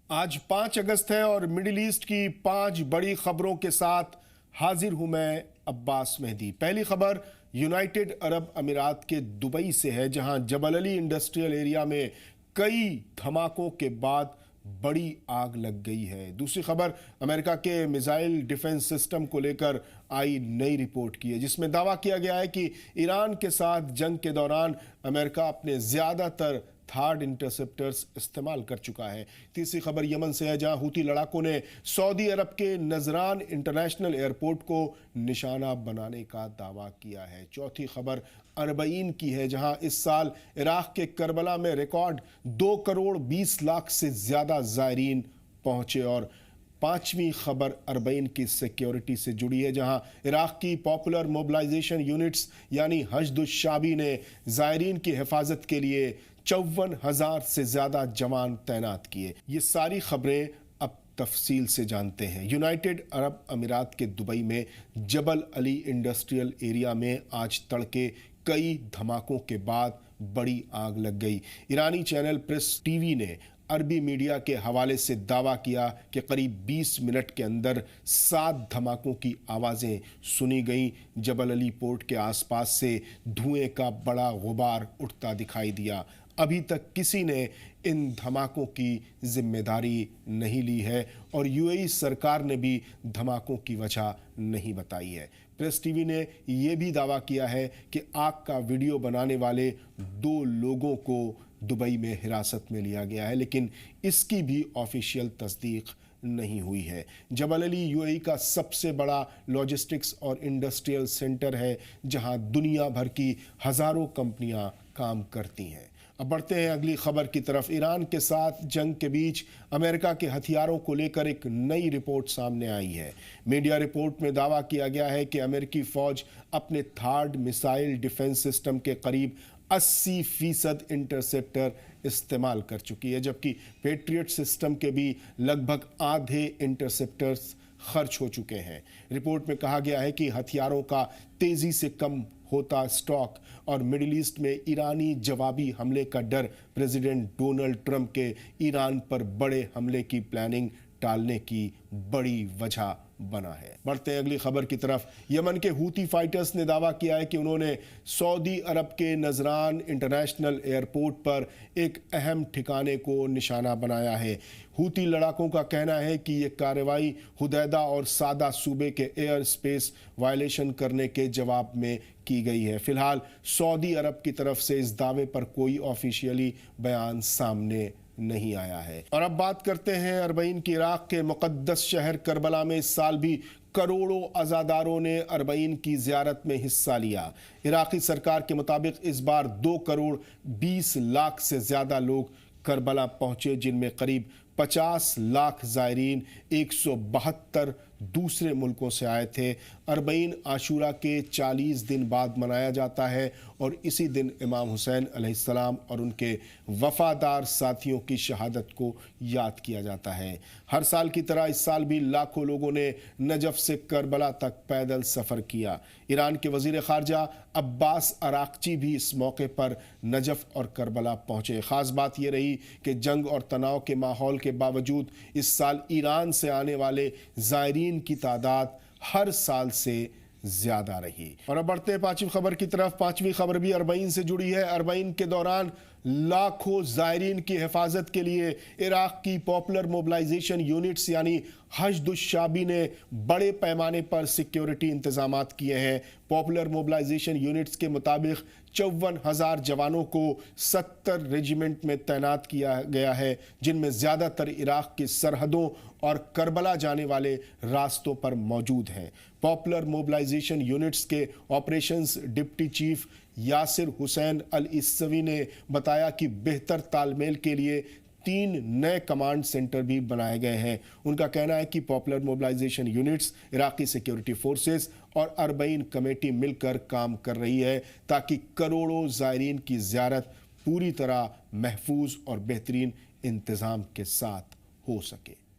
آج 5 اگست ہے اور مڈل ایسٹ کی 5 بڑی خبروں کے ساتھ حاضر ہوں میں عباس مہدی۔ پہلی خبر یونائٹڈ عرب امارات کے دبئی سے ہے، جہاں جبل علی انڈسٹریل ایریا میں کئی دھماکوں کے بعد بڑی آگ لگ گئی ہے۔ دوسری خبر امریکہ کے میزائل ڈیفنس سسٹم کو لے کر آئی نئی رپورٹ کی ہے، جس میں دعویٰ کیا گیا ہے کہ ایران کے ساتھ جنگ کے دوران امریکہ اپنے زیادہ تر تھارڈ انٹرسپٹرز استعمال کر چکا ہے۔ تیسری خبر یمن سے ہے، جہاں ہوتی لڑاکوں نے سعودی عرب کے نذران انٹرنیشنل ایئرپورٹ کو نشانہ بنانے کا دعویٰ کیا ہے۔ چوتھی خبر اربعین کی ہے، جہاں اس سال عراق کے کربلا میں ریکارڈ 2 کروڑ 20 لاکھ سے زیادہ زائرین پہنچے۔ اور پانچویں خبر اربعین کی سیکیورٹی سے جڑی ہے، جہاں عراق کی پاپولر موبلائزیشن یونٹس یعنی حشد الشعبی نے زائرین کی حفاظت کے لیے 54,000 سے زیادہ جوان تعینات کیے۔ یہ ساری خبریں اب تفصیل سے جانتے ہیں۔ یونائٹڈ عرب امارات کے دبئی میں جبل علی انڈسٹریل ایریا میں آج تڑکے کئی دھماکوں کے بعد بڑی آگ لگ گئی۔ ایرانی چینل پریس ٹی وی نے عربی میڈیا کے حوالے سے دعویٰ کیا کہ قریب 20 منٹ کے اندر 7 دھماکوں کی آوازیں سنی گئیں۔ جبل علی پورٹ کے آس پاس سے دھوئیں کا بڑا غبار اٹھتا دکھائی دیا۔ ابھی تک کسی نے ان دھماکوں کی ذمہ داری نہیں لی ہے اور یو اے ای سرکار نے بھی دھماکوں کی وجہ نہیں بتائی ہے۔ پریس ٹی وی نے یہ بھی دعویٰ کیا ہے کہ آگ کا ویڈیو بنانے والے 2 لوگوں کو دبئی میں حراست میں لیا گیا ہے، لیکن اس کی بھی آفیشیل تصدیق نہیں ہوئی ہے۔ جبل علی یو اے ای کا سب سے بڑا لاجسٹکس اور انڈسٹریل سینٹر ہے، جہاں دنیا بھر کی ہزاروں کمپنیاں کام کرتی ہیں۔ اب بڑھتے ہیں اگلی خبر کی طرف۔ ایران کے ساتھ جنگ کے بیچ امریکہ کے ہتھیاروں کو لے کر ایک نئی رپورٹ سامنے آئی ہے۔ میڈیا رپورٹ میں دعویٰ کیا گیا ہے کہ امریکی فوج اپنے تھارڈ میسائل ڈیفنس سسٹم کے قریب 80% انٹرسپٹر استعمال کر چکی ہے، جبکہ پیٹریٹ سسٹم کے بھی لگ بھگ آدھے انٹرسپٹرز خرچ ہو چکے ہیں۔ رپورٹ میں کہا گیا ہے کہ ہتھیاروں کا تیزی سے کم ہوتا اسٹاک اور مڈل ایسٹ میں ایرانی جوابی حملے کا ڈر پریزیڈنٹ ڈونلڈ ٹرمپ کے ایران پر بڑے حملے کی پلاننگ ٹالنے کی بڑی وجہ بنا ہے۔ بڑھتے ہیں اگلی خبر کی طرف۔ یمن کے ہوتی فائٹرز نے دعویٰ کیا ہے کہ انہوں نے سعودی عرب کے نذران انٹرنیشنل ایئرپورٹ پر ایک اہم ٹھکانے کو نشانہ بنایا ہے۔ ہوتی لڑاکوں کا کہنا ہے کہ یہ کارروائی حدیدہ اور سعدہ صوبے کے ایئر اسپیس وائلیشن کرنے کے جواب میں کی گئی ہے۔ فی الحال سعودی عرب کی طرف سے اس دعوے پر کوئی آفیشیلی بیان سامنے نہیں آیا ہے۔ اور اب بات کرتے ہیں اربعین کی۔ عراق کے مقدس شہر کربلا میں اس سال بھی کروڑوں عزاداروں نے اربعین کی زیارت میں حصہ لیا۔ عراقی سرکار کے مطابق اس بار 2 کروڑ 20 لاکھ سے زیادہ لوگ کربلا پہنچے، جن میں قریب 50 لاکھ زائرین 172 دوسرے ملکوں سے آئے تھے۔ اربعین عاشورہ کے 40 دن بعد منایا جاتا ہے اور اسی دن امام حسین علیہ السلام اور ان کے وفادار ساتھیوں کی شہادت کو یاد کیا جاتا ہے۔ ہر سال کی طرح اس سال بھی لاکھوں لوگوں نے نجف سے کربلا تک پیدل سفر کیا۔ ایران کے وزیر خارجہ عباس عراقچی بھی اس موقع پر نجف اور کربلا پہنچے۔ خاص بات یہ رہی کہ جنگ اور تناؤ کے ماحول کے باوجود اس سال ایران سے آنے والے زائرین کی تعداد ہر سال سے زیادہ رہی۔ اور اب بڑھتے ہیں پانچویں خبر کی طرف۔ پانچویں خبر بھی اربعین سے جڑی ہے۔ اربعین کے دوران لاکھوں زائرین کی حفاظت کے لیے عراق کی پاپولر موبلائزیشن یونٹس یعنی حشد الشعبی نے بڑے پیمانے پر سیکیورٹی انتظامات کیے ہیں۔ پاپولر موبلائزیشن یونٹس کے مطابق 54,000 جوانوں کو 70 ریجیمنٹ میں تعینات کیا گیا ہے، جن میں زیادہ تر عراق کی سرحدوں اور کربلا جانے والے راستوں پر موجود ہیں۔ پاپولر موبلائزیشن یونٹس کے آپریشنز ڈپٹی چیف یاسر حسین العیسوی نے بتایا کہ بہتر تال میل کے لیے 3 نئے کمانڈ سینٹر بھی بنائے گئے ہیں۔ ان کا کہنا ہے کہ پاپولر موبلائزیشن یونٹس، عراقی سیکیورٹی فورسز اور اربعین کمیٹی مل کر کام کر رہی ہے تاکہ کروڑوں زائرین کی زیارت پوری طرح محفوظ اور بہترین انتظام کے ساتھ ہو سکے۔